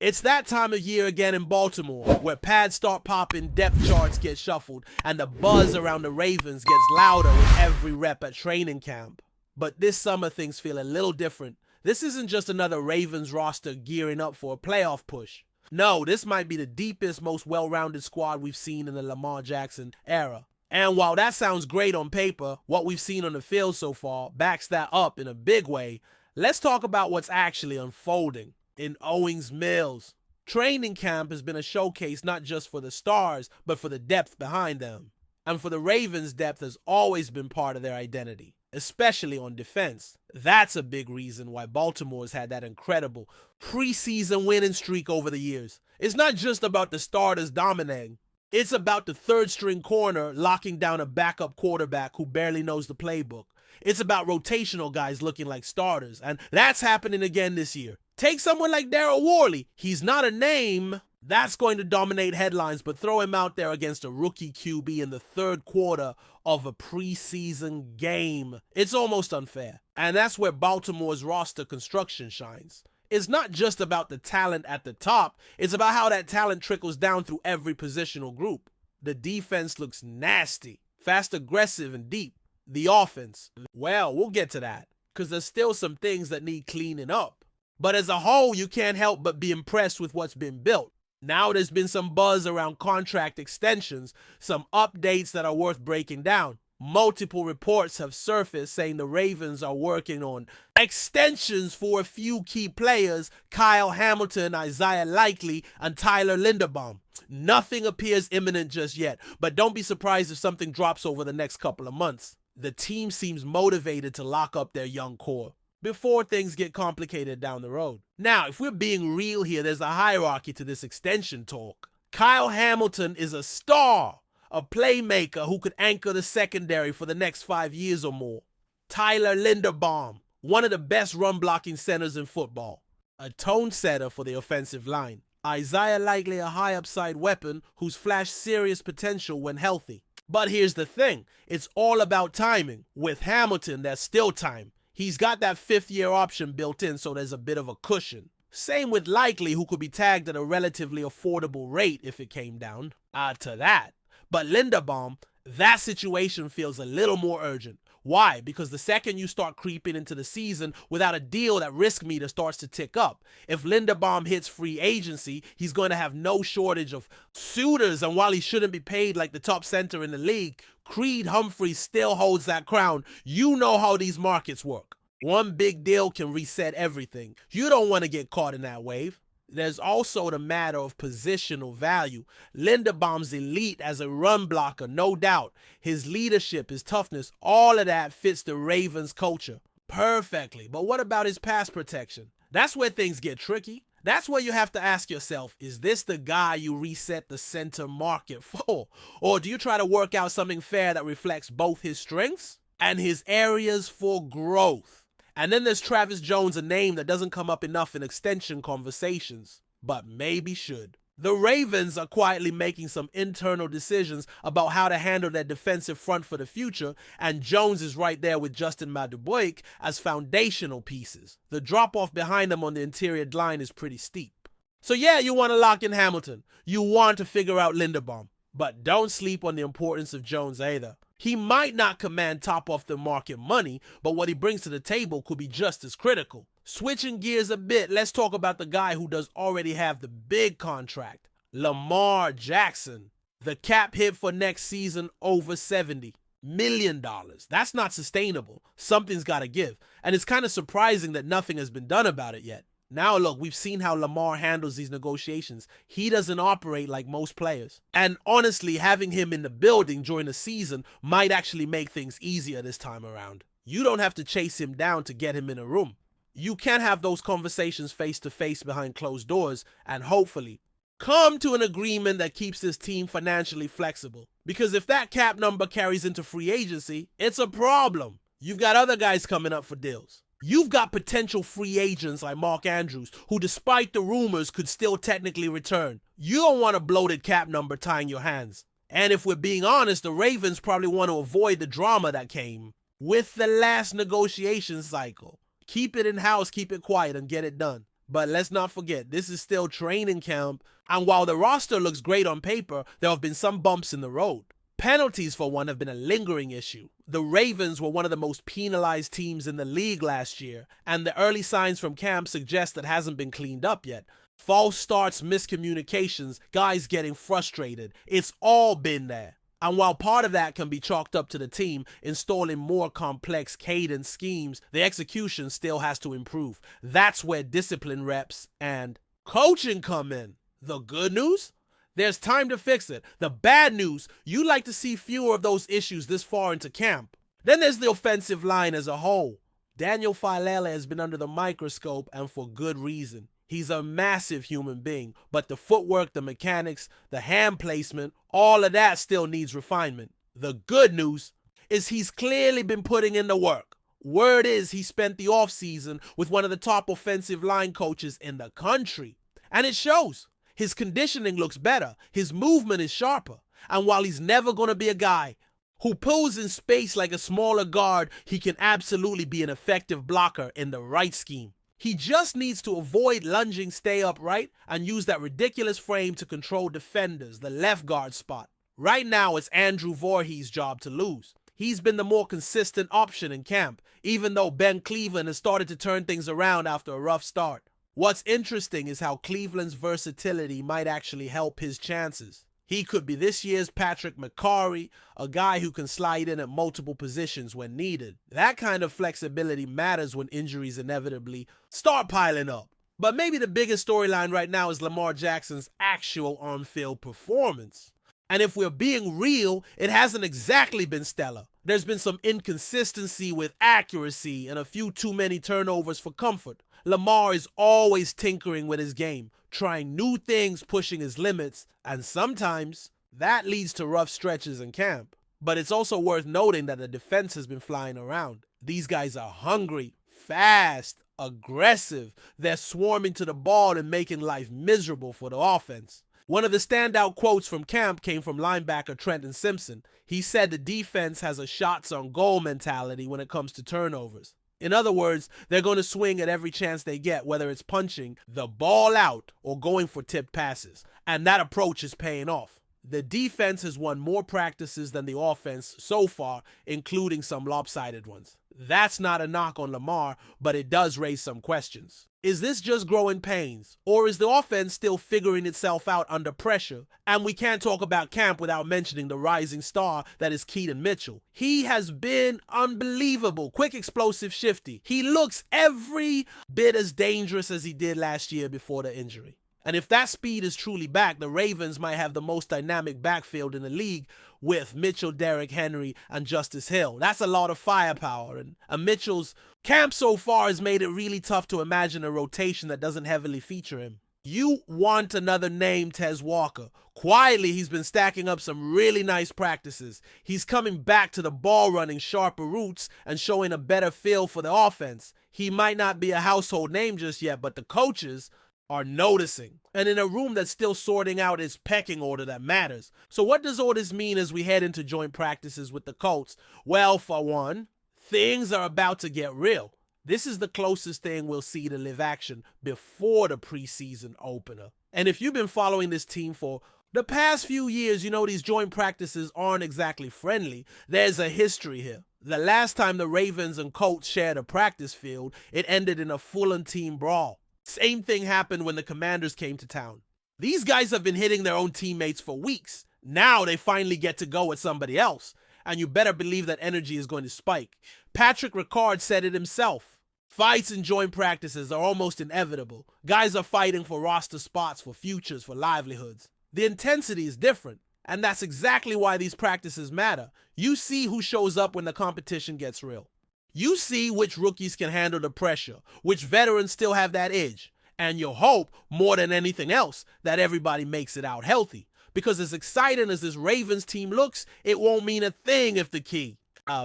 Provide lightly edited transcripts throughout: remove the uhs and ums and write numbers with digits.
It's that time of year again in Baltimore, where pads start popping, depth charts get shuffled, and the buzz around the Ravens gets louder with every rep at training camp. But this summer things feel a little different. This isn't just another Ravens roster gearing up for a playoff push. No, this might be the deepest, most well-rounded squad we've seen in the Lamar Jackson era. And while that sounds great on paper, what we've seen on the field so far backs that up in a big way. Let's talk about what's actually unfolding in Owings Mills. Training camp has been a showcase not just for the stars, but for the depth behind them. And for the Ravens, depth has always been part of their identity, especially on defense. That's a big reason why Baltimore's had that incredible preseason winning streak over the years. It's not just about the starters dominating. It's about the third-string corner locking down a backup quarterback who barely knows the playbook. It's about rotational guys looking like starters, and that's happening again this year. Take someone like Daryl Worley. He's not a name that's going to dominate headlines, but throw him out there against a rookie QB in the third quarter of a preseason game. It's almost unfair. And that's where Baltimore's roster construction shines. It's not just about the talent at the top, it's about how that talent trickles down through every positional group. The defense looks nasty, fast, aggressive, and deep. The offense, well, we'll get to that, because there's still some things that need cleaning up. But as a whole, you can't help but be impressed with what's been built. Now there's been some buzz around contract extensions, some updates that are worth breaking down. Multiple reports have surfaced saying the Ravens are working on extensions for a few key players, Kyle Hamilton, Isaiah Likely, and Tyler Linderbaum. Nothing appears imminent just yet, but don't be surprised if something drops over the next couple of months. The team seems motivated to lock up their young core before things get complicated down the road. Now, if we're being real here, there's a hierarchy to this extension talk. Kyle Hamilton is a star, a playmaker who could anchor the secondary for the next 5 years or more. Tyler Linderbaum, one of the best run-blocking centers in football, a tone setter for the offensive line. Isaiah Likely, a high-upside weapon who's flashed serious potential when healthy. But here's the thing, it's all about timing. With Hamilton, there's still time. He's got that 5th-year option built in, so there's a bit of a cushion. Same with Likely, who could be tagged at a relatively affordable rate if it came down to that. But Linderbaum, that situation feels a little more urgent. Why? Because the second you start creeping into the season without a deal, that risk meter starts to tick up. If Linderbaum hits free agency, he's going to have no shortage of suitors, and while he shouldn't be paid like the top center in the league, Creed Humphreys still holds that crown. You know how these markets work. One big deal can reset everything. You don't want to get caught in that wave. There's also the matter of positional value. Linderbaum's elite as a run blocker, no doubt. His leadership, his toughness, all of that fits the Ravens culture perfectly. But what about his pass protection? That's where things get tricky. That's where you have to ask yourself, is this the guy you reset the center market for? Or do you try to work out something fair that reflects both his strengths and his areas for growth? And then there's Travis Jones, a name that doesn't come up enough in extension conversations, but maybe should. The Ravens are quietly making some internal decisions about how to handle their defensive front for the future, and Jones is right there with Justin Madubuike as foundational pieces. The drop-off behind them on the interior line is pretty steep. So yeah, you want to lock in Hamilton. You want to figure out Linderbaum. But don't sleep on the importance of Jones either. He might not command top-off-the-market money, but what he brings to the table could be just as critical. Switching gears a bit, let's talk about the guy who does already have the big contract, Lamar Jackson. The cap hit for next season over $70 million. That's not sustainable. Something's got to give. And it's kind of surprising that nothing has been done about it yet. Now look, we've seen how Lamar handles these negotiations. He doesn't operate like most players. And honestly, having him in the building during the season might actually make things easier this time around. You don't have to chase him down to get him in a room. You can have those conversations face to face behind closed doors and hopefully come to an agreement that keeps this team financially flexible. Because if that cap number carries into free agency, it's a problem. You've got other guys coming up for deals. You've got potential free agents like Mark Andrews, who despite the rumors could still technically return. You don't want a bloated cap number tying your hands. And if we're being honest, the Ravens probably want to avoid the drama that came with the last negotiation cycle. Keep it in-house, keep it quiet, and get it done. But let's not forget, this is still training camp, and while the roster looks great on paper, there have been some bumps in the road. Penalties, for one, have been a lingering issue. The Ravens were one of the most penalized teams in the league last year, and the early signs from camp suggest that hasn't been cleaned up yet. False starts, miscommunications, guys getting frustrated. It's all been there. And while part of that can be chalked up to the team installing more complex cadence schemes, the execution still has to improve. That's where discipline reps and coaching come in. The good news? There's time to fix it. The bad news, you like to see fewer of those issues this far into camp. Then there's the offensive line as a whole. Daniel Filele has been under the microscope, and for good reason. He's a massive human being, but the footwork, the mechanics, the hand placement, all of that still needs refinement. The good news is he's clearly been putting in the work. Word is he spent the offseason with one of the top offensive line coaches in the country. And it shows. His conditioning looks better. His movement is sharper. And while he's never going to be a guy who pulls in space like a smaller guard, he can absolutely be an effective blocker in the right scheme. He just needs to avoid lunging, stay upright, and use that ridiculous frame to control defenders, the left guard spot. Right now, it's Andrew Voorhees' job to lose. He's been the more consistent option in camp, even though Ben Cleveland has started to turn things around after a rough start. What's interesting is how Cleveland's versatility might actually help his chances. He could be this year's Patrick McCarry, a guy who can slide in at multiple positions when needed. That kind of flexibility matters when injuries inevitably start piling up. But maybe the biggest storyline right now is Lamar Jackson's actual on-field performance. And if we're being real, it hasn't exactly been stellar. There's been some inconsistency with accuracy and a few too many turnovers for comfort. Lamar is always tinkering with his game, trying new things, pushing his limits, and sometimes that leads to rough stretches in camp. But it's also worth noting that the defense has been flying around. These guys are hungry, fast, aggressive. They're swarming to the ball and making life miserable for the offense. One of the standout quotes from camp came from linebacker Trenton Simpson. He said the defense has a shots on goal mentality when it comes to turnovers. In other words, they're going to swing at every chance they get, whether it's punching the ball out or going for tipped passes. And that approach is paying off. The defense has won more practices than the offense so far, including some lopsided ones. That's not a knock on Lamar, but it does raise some questions. Is this just growing pains, or is the offense still figuring itself out under pressure? And we can't talk about camp without mentioning the rising star that is Keaton Mitchell. He has been unbelievable, quick, explosive, shifty. He looks every bit as dangerous as he did last year before the injury. And if that speed is truly back, the Ravens might have the most dynamic backfield in the league with Mitchell, Derrick Henry, and Justice Hill. That's a lot of firepower. And Mitchell's camp so far has made it really tough to imagine a rotation that doesn't heavily feature him. You want another name, Tez Walker. Quietly, he's been stacking up some really nice practices. He's coming back to the ball running sharper roots and showing a better feel for the offense. He might not be a household name just yet, but the coaches are noticing, and in a room that's still sorting out its pecking order that matters. So what does all this mean as we head into joint practices with the Colts? Well, for one, things are about to get real. This is the closest thing we'll see to live action before the preseason opener. And if you've been following this team for the past few years, you know these joint practices aren't exactly friendly. There's a history here. The last time the Ravens and Colts shared a practice field, it ended in a full-on team brawl. Same thing happened when the Commanders came to town. These guys have been hitting their own teammates for weeks. Now they finally get to go with somebody else. And you better believe that energy is going to spike. Patrick Ricard said it himself. Fights and joint practices are almost inevitable. Guys are fighting for roster spots, for futures, for livelihoods. The intensity is different. And that's exactly why these practices matter. You see who shows up when the competition gets real. You see which rookies can handle the pressure, which veterans still have that edge, and you hope, more than anything else, that everybody makes it out healthy. Because as exciting as this Ravens team looks, it won't mean a thing if the key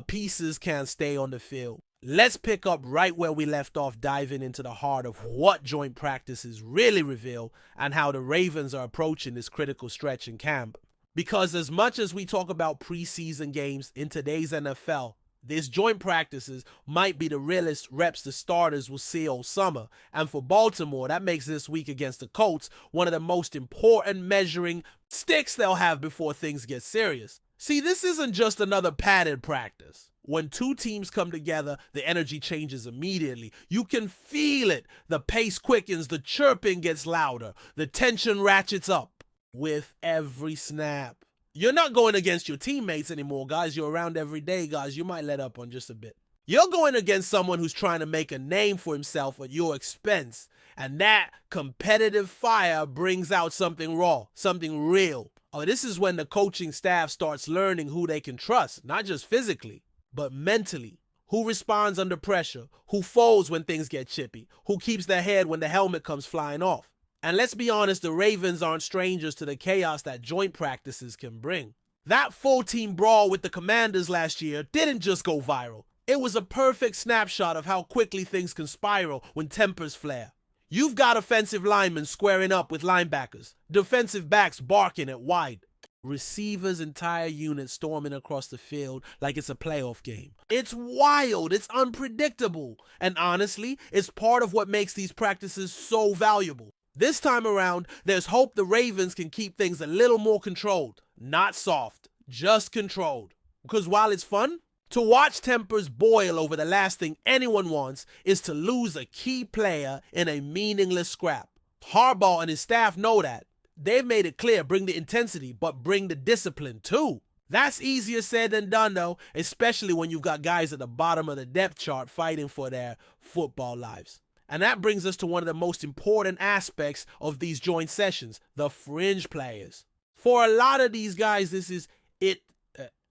pieces can't stay on the field. Let's pick up right where we left off, diving into the heart of what joint practices really reveal and how the Ravens are approaching this critical stretch in camp. Because as much as we talk about preseason games in today's NFL, These joint practices might be the realest reps the starters will see all summer, and for Baltimore, that makes this week against the Colts one of the most important measuring sticks they'll have before things get serious. See, this isn't just another padded practice. When two teams come together, the energy changes immediately. You can feel it. The pace quickens, the chirping gets louder, the tension ratchets up with every snap. You're not going against your teammates anymore, guys. You're around every day, guys. You might let up on just a bit. You're going against someone who's trying to make a name for himself at your expense. And that competitive fire brings out something raw, something real. Oh, this is when the coaching staff starts learning who they can trust, not just physically, but mentally. Who responds under pressure, who folds when things get chippy, who keeps their head when the helmet comes flying off. And let's be honest, the Ravens aren't strangers to the chaos that joint practices can bring. That full team brawl with the Commanders last year didn't just go viral. It was a perfect snapshot of how quickly things can spiral when tempers flare. You've got offensive linemen squaring up with linebackers, defensive backs barking at wide, receivers' entire units storming across the field like it's a playoff game. It's wild, it's unpredictable, and honestly, it's part of what makes these practices so valuable. This time around, there's hope the Ravens can keep things a little more controlled. Not soft, just controlled. Because while it's fun, to watch tempers boil over the last thing anyone wants is to lose a key player in a meaningless scrap. Harbaugh and his staff know that. They've made it clear, bring the intensity, but bring the discipline too. That's easier said than done though, especially when you've got guys at the bottom of the depth chart fighting for their football lives. And that brings us to one of the most important aspects of these joint sessions, the fringe players. For a lot of these guys, this is it.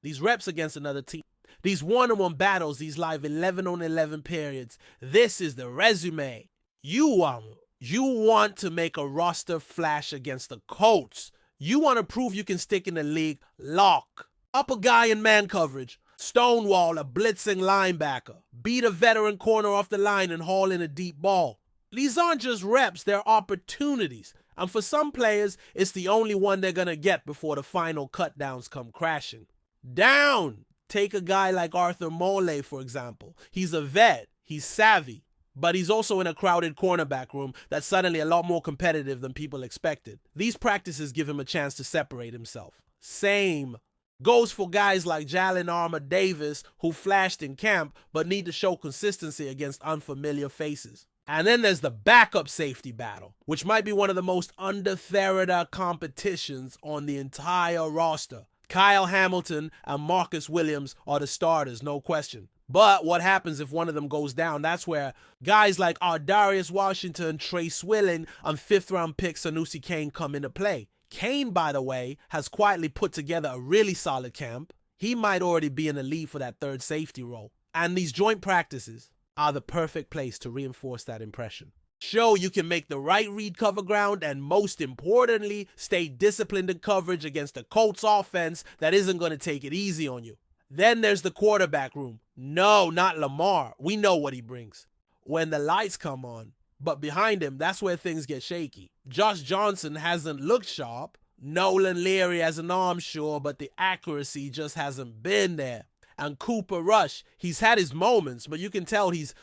These reps against another team, these one-on-one battles, these live 11-on-11 periods, this is the resume. You want to make a roster flash against the Colts. You want to prove you can stick in the league, lock up a guy in man coverage, stonewall a blitzing linebacker, beat a veteran corner off the line and haul in a deep ball. These aren't just reps, they're opportunities. And for some players, it's the only one they're going to get before the final cutdowns come crashing. Down! Take a guy like Arthur Mole, for example. He's a vet, he's savvy, but he's also in a crowded cornerback room that's suddenly a lot more competitive than people expected. These practices give him a chance to separate himself. Same goes for guys like Jalen Armour-Davis, who flashed in camp but need to show consistency against unfamiliar faces. And then there's the backup safety battle, which might be one of the most under-theta competitions on the entire roster. Kyle Hamilton and Marcus Williams are the starters, no question. But what happens if one of them goes down? That's where guys like Darius Washington, Trey Swilling, and fifth-round pick Sanusi Kane come into play. Kane, by the way, has quietly put together a really solid camp. He might already be in the lead for that third safety role. And these joint practices are the perfect place to reinforce that impression. Show you can make the right read cover ground and most importantly, stay disciplined in coverage against a Colts offense that isn't going to take it easy on you. Then there's the quarterback room. No, not Lamar. We know what he brings. When the lights come on, but behind him, that's where things get shaky. Josh Johnson hasn't looked sharp. Nolan Leary has an arm sure, but the accuracy just hasn't been there. And Cooper Rush, he's had his moments, but you can tell he's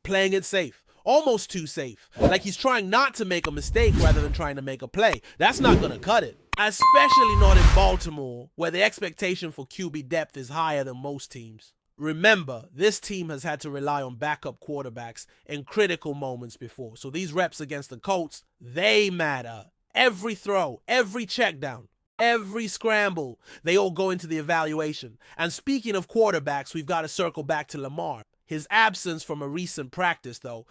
playing it safe. Almost too safe. Like he's trying not to make a mistake rather than trying to make a play. That's not going to cut it. Especially not in Baltimore, where the expectation for QB depth is higher than most teams. Remember, this team has had to rely on backup quarterbacks in critical moments before. So these reps against the Colts, they matter. Every throw, every check down, every scramble, they all go into the evaluation. And speaking of quarterbacks, we've got to circle back to Lamar. His absence from a recent practice, though,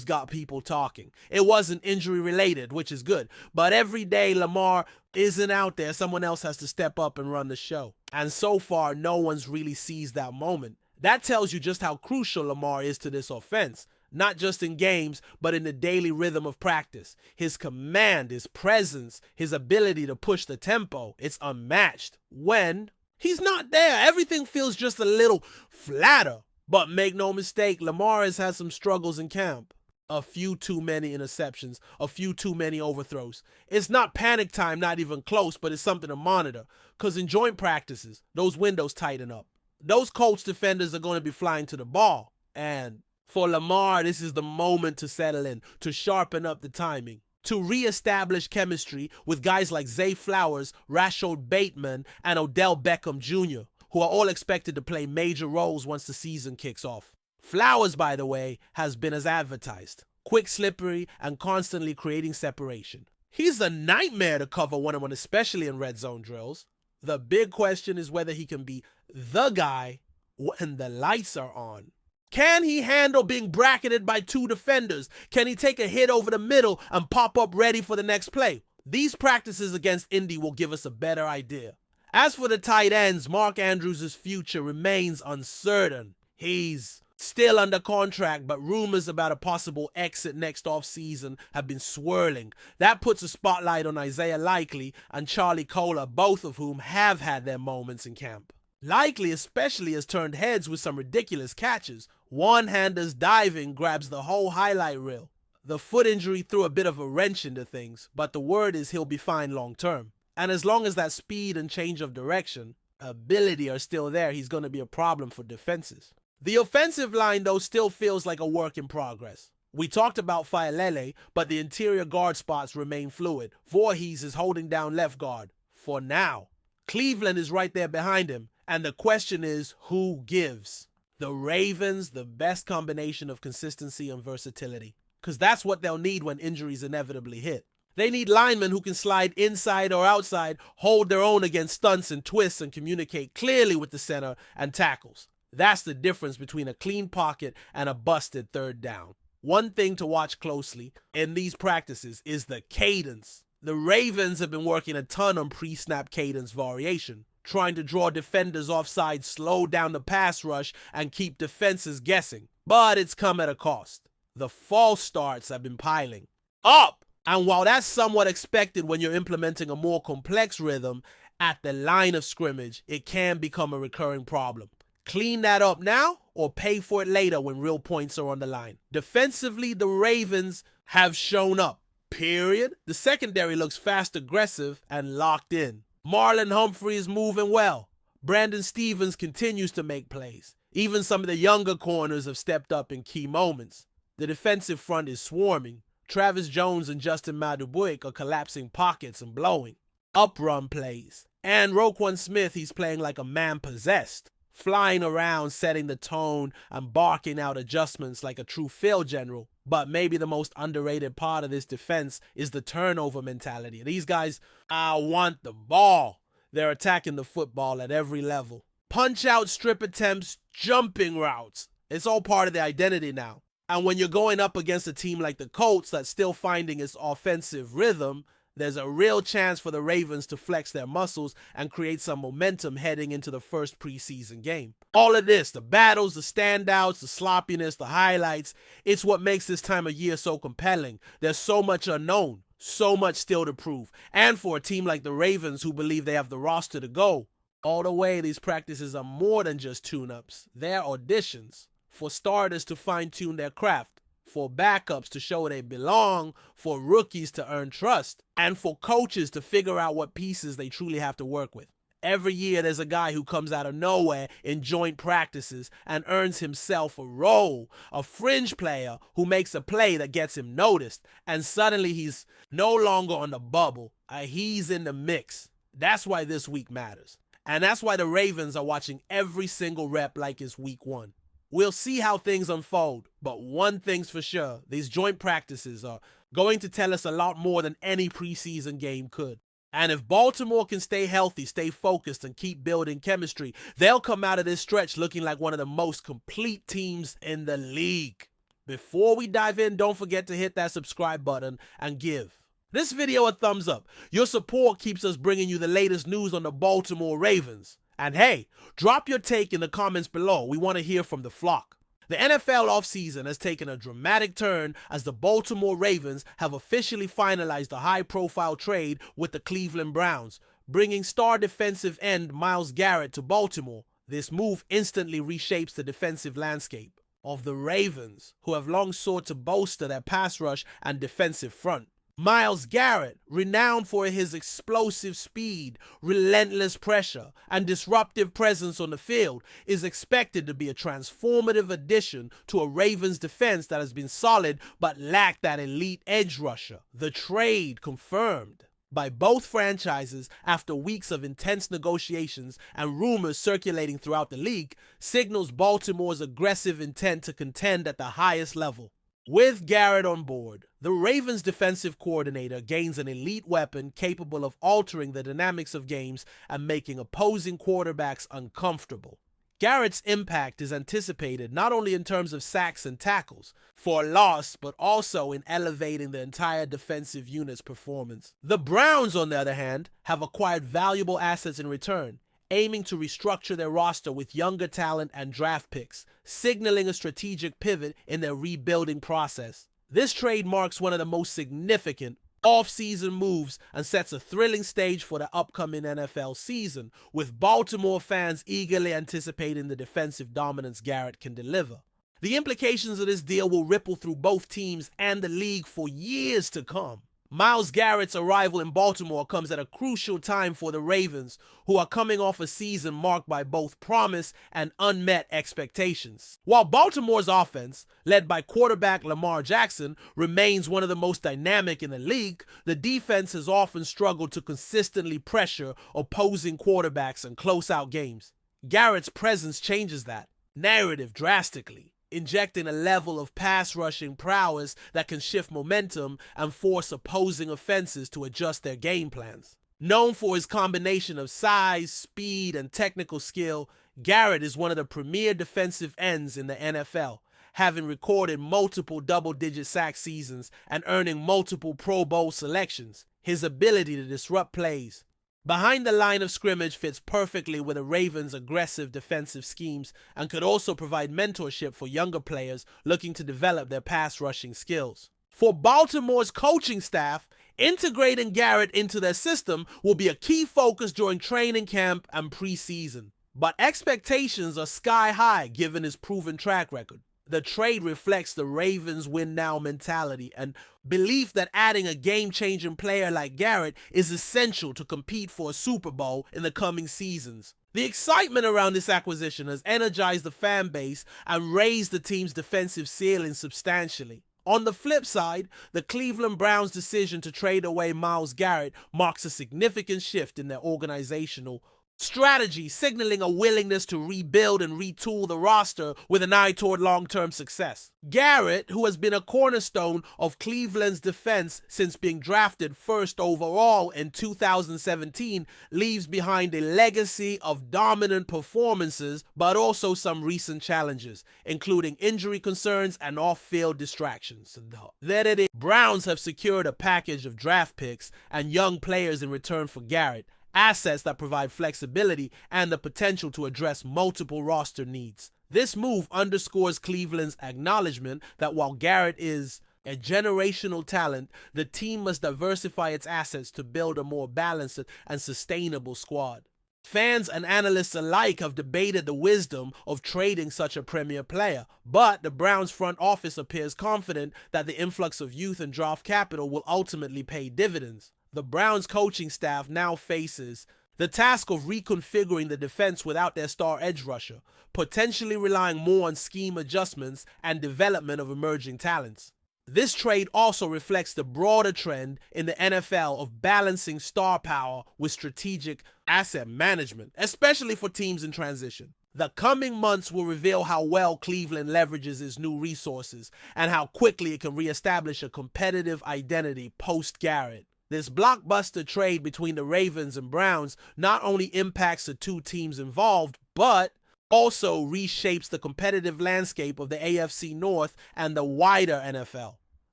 got people talking. It wasn't injury related, which is good. But every day Lamar isn't out there, someone else has to step up and run the show. And so far, no one's really seized that moment. That tells you just how crucial Lamar is to this offense. Not just in games, but in the daily rhythm of practice. His command, his presence, his ability to push the tempo, it's unmatched. When he's not there, everything feels just a little flatter. But make no mistake, Lamar has had some struggles in camp. A few too many interceptions, a few too many overthrows. It's not panic time, not even close, but it's something to monitor. Because in joint practices, those windows tighten up. those Colts defenders are going to be flying to the ball. And for Lamar, this is the moment to settle in, to sharpen up the timing, to reestablish chemistry with guys like Zay Flowers, Rashad Bateman, and Odell Beckham Jr., who are all expected to play major roles once the season kicks off. Flowers, by the way, has been as advertised. Quick, slippery, and constantly creating separation. He's a nightmare to cover one-on-one, especially in red zone drills. The big question is whether he can be the guy when the lights are on. Can he handle being bracketed by two defenders? Can he take a hit over the middle and pop up ready for the next play? These practices against Indy will give us a better idea. As for the tight ends, Mark Andrews' future remains uncertain. He's still under contract, but rumors about a possible exit next offseason have been swirling. That puts a spotlight on Isaiah Likely and Charlie Kolar, both of whom have had their moments in camp. Likely especially has turned heads with some ridiculous catches. One-handers diving grabs the whole highlight reel. The foot injury threw a bit of a wrench into things, but the word is he'll be fine long-term. And as long as that speed and change of direction, ability are still there, he's going to be a problem for defenses. The offensive line, though, still feels like a work in progress. We talked about Failele, but the interior guard spots remain fluid. Voorhees is holding down left guard. For now. Cleveland is right there behind him, and the question is, who gives? The Ravens, the best combination of consistency and versatility. Because that's what they'll need when injuries inevitably hit. They need linemen who can slide inside or outside, hold their own against stunts and twists, and communicate clearly with the center and tackles. That's the difference between a clean pocket and a busted third down. One thing to watch closely in these practices is the cadence. The Ravens have been working a ton on pre-snap cadence variation, trying to draw defenders offside, slow down the pass rush, and keep defenses guessing. But it's come at a cost. The false starts have been piling up. And while that's somewhat expected when you're implementing a more complex rhythm at the line of scrimmage, it can become a recurring problem. Clean that up now or pay for it later when real points are on the line. Defensively, the Ravens have shown up, period. The secondary looks fast, aggressive, and locked in. Marlon Humphrey is moving well. Brandon Stevens continues to make plays. Even some of the younger corners have stepped up in key moments. The defensive front is swarming. Travis Jones and Justin Madubuik are collapsing pockets and blowing up run plays. And Roquan Smith, he's playing like a man possessed, flying around, setting the tone and barking out adjustments like a true field general. But maybe the most underrated part of this defense is the turnover mentality. These guys, want the ball. They're attacking the football at every level. Punch out, strip attempts, jumping routes. It's all part of the identity now. And when you're going up against a team like the Colts that's still finding its offensive rhythm, there's a real chance for the Ravens to flex their muscles and create some momentum heading into the first preseason game. All of this, the battles, the standouts, the sloppiness, the highlights, it's what makes this time of year so compelling. There's so much unknown, so much still to prove. And for a team like the Ravens who believe they have the roster to go, all the way these practices are more than just tune-ups. They're auditions. For starters to fine-tune their craft, for backups to show they belong, for rookies to earn trust, and for coaches to figure out what pieces they truly have to work with. Every year there's a guy who comes out of nowhere in joint practices and earns himself a role, a fringe player who makes a play that gets him noticed, and suddenly he's no longer on the bubble, he's in the mix. That's why this week matters. And that's why the Ravens are watching every single rep like it's week one. We'll see how things unfold, but one thing's for sure, these joint practices are going to tell us a lot more than any preseason game could. And if Baltimore can stay healthy, stay focused, and keep building chemistry, they'll come out of this stretch looking like one of the most complete teams in the league. Before we dive in, don't forget to hit that subscribe button and give this video a thumbs up. Your support keeps us bringing you the latest news on the Baltimore Ravens. And hey, drop your take in the comments below. We want to hear from the flock. The NFL offseason has taken a dramatic turn as the Baltimore Ravens have officially finalized a high-profile trade with the Cleveland Browns, bringing star defensive end MYLES Garrett to Baltimore. This move instantly reshapes the defensive landscape of the Ravens, who have long sought to bolster their pass rush and defensive front. Myles Garrett, renowned for his explosive speed, relentless pressure, and disruptive presence on the field, is expected to be a transformative addition to a Ravens defense that has been solid but lacked that elite edge rusher. The trade confirmed by both franchises after weeks of intense negotiations and rumors circulating throughout the league signals Baltimore's aggressive intent to contend at the highest level. With Garrett on board, the Ravens defensive coordinator gains an elite weapon capable of altering the dynamics of games and making opposing quarterbacks uncomfortable. Garrett's impact is anticipated not only in terms of sacks and tackles for loss, but also in elevating the entire defensive unit's performance. The Browns, on the other hand, have acquired valuable assets in return, aiming to restructure their roster with younger talent and draft picks, signaling a strategic pivot in their rebuilding process. This trade marks one of the most significant off-season moves and sets a thrilling stage for the upcoming NFL season, with Baltimore fans eagerly anticipating the defensive dominance Garrett can deliver. The implications of this deal will ripple through both teams and the league for years to come. Myles Garrett's arrival in Baltimore comes at a crucial time for the Ravens, who are coming off a season marked by both promise and unmet expectations. While Baltimore's offense, led by quarterback Lamar Jackson, remains one of the most dynamic in the league, the defense has often struggled to consistently pressure opposing quarterbacks in close-out games. Garrett's presence changes that narrative drastically, injecting a level of pass rushing prowess that can shift momentum and force opposing offenses to adjust their game plans. Known for his combination of size, speed, and technical skill, Garrett is one of the premier defensive ends in the NFL, having recorded multiple double-digit sack seasons and earning multiple Pro Bowl selections. His ability to disrupt plays behind the line of scrimmage fits perfectly with the Ravens' aggressive defensive schemes and could also provide mentorship for younger players looking to develop their pass rushing skills. For Baltimore's coaching staff, integrating Garrett into their system will be a key focus during training camp and preseason. But expectations are sky high given his proven track record. The trade reflects the Ravens' win-now mentality and belief that adding a game-changing player like Garrett is essential to compete for a Super Bowl in the coming seasons. The excitement around this acquisition has energized the fan base and raised the team's defensive ceiling substantially. On the flip side, the Cleveland Browns' decision to trade away Myles Garrett marks a significant shift in their organizational strategy, signaling a willingness to rebuild and retool the roster with an eye toward long-term success. Garrett, who has been a cornerstone of Cleveland's defense since being drafted first overall in 2017, leaves behind a legacy of dominant performances, but also some recent challenges, including injury concerns and off-field distractions. The Browns have secured a package of draft picks and young players in return for Garrett, assets that provide flexibility and the potential to address multiple roster needs. This move underscores Cleveland's acknowledgement that while Garrett is a generational talent, the team must diversify its assets to build a more balanced and sustainable squad. Fans and analysts alike have debated the wisdom of trading such a premier player, but the Browns front office appears confident that the influx of youth and draft capital will ultimately pay dividends. The Browns coaching staff now faces the task of reconfiguring the defense without their star edge rusher, potentially relying more on scheme adjustments and development of emerging talents. This trade also reflects the broader trend in the NFL of balancing star power with strategic asset management, especially for teams in transition. The coming months will reveal how well Cleveland leverages its new resources and how quickly it can reestablish a competitive identity post-Garrett. This blockbuster trade between the Ravens and Browns not only impacts the two teams involved, but also reshapes the competitive landscape of the AFC North and the wider NFL.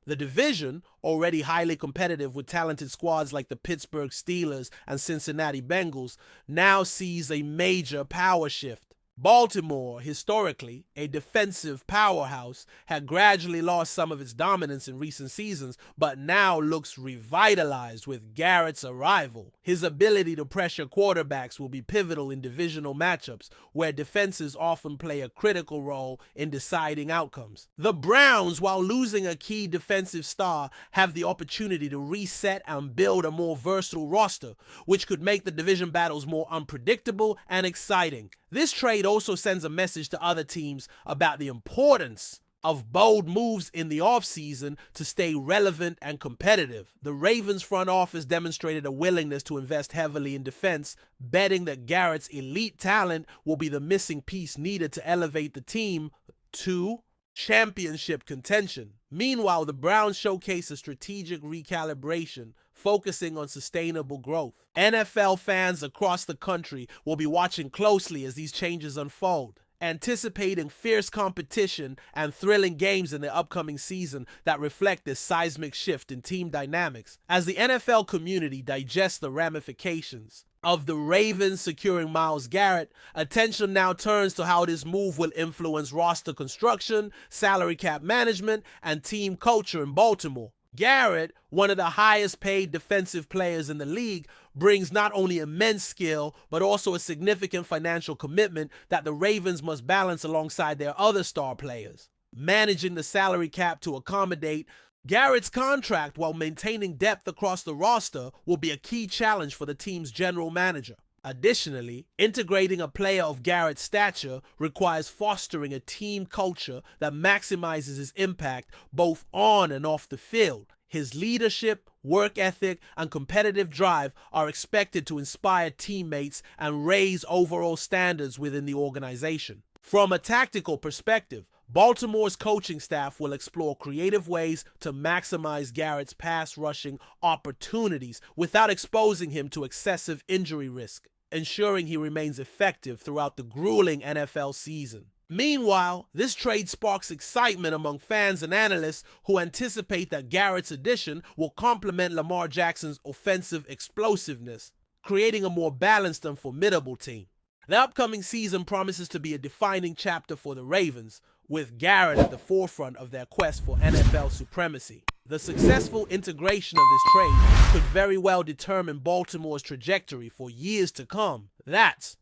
The division, already highly competitive with talented squads like the Pittsburgh Steelers and Cincinnati Bengals, now sees a major power shift. Baltimore, historically a defensive powerhouse, had gradually lost some of its dominance in recent seasons, but now looks revitalized with Garrett's arrival. His ability to pressure quarterbacks will be pivotal in divisional matchups, where defenses often play a critical role in deciding outcomes. The Browns, while losing a key defensive star, have the opportunity to reset and build a more versatile roster, which could make the division battles more unpredictable and exciting. This trade also sends a message to other teams about the importance of bold moves in the offseason to stay relevant and competitive. The Ravens front office demonstrated a willingness to invest heavily in defense, betting that Garrett's elite talent will be the missing piece needed to elevate the team to championship contention. Meanwhile, the Browns showcase a strategic recalibration, focusing on sustainable growth. NFL fans across the country will be watching closely as these changes unfold, anticipating fierce competition and thrilling games in the upcoming season that reflect this seismic shift in team dynamics. As the NFL community digests the ramifications of the Ravens securing Myles Garrett, attention now turns to how this move will influence roster construction, salary cap management, and team culture in Baltimore. Garrett, one of the highest paid defensive players in the league, brings not only immense skill, but also a significant financial commitment that the Ravens must balance alongside their other star players. Managing the salary cap to accommodate Garrett's contract while maintaining depth across the roster will be a key challenge for the team's general manager. Additionally, integrating a player of Garrett's stature requires fostering a team culture that maximizes his impact both on and off the field. His leadership, work ethic, and competitive drive are expected to inspire teammates and raise overall standards within the organization. From a tactical perspective, Baltimore's coaching staff will explore creative ways to maximize Garrett's pass rushing opportunities without exposing him to excessive injury risk, ensuring he remains effective throughout the grueling NFL season. Meanwhile, this trade sparks excitement among fans and analysts who anticipate that Garrett's addition will complement Lamar Jackson's offensive explosiveness, creating a more balanced and formidable team. The upcoming season promises to be a defining chapter for the Ravens, with Garrett at the forefront of their quest for NFL supremacy. The successful integration of this trade could very well determine Baltimore's trajectory for years to come. That's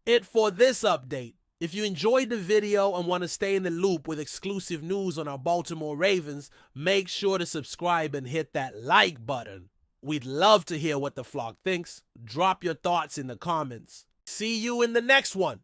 it for this update. If you enjoyed the video and want to stay in the loop with exclusive news on our Baltimore Ravens, make sure to subscribe and hit that like button. We'd love to hear what the flock thinks. Drop your thoughts in the comments. See you in the next one.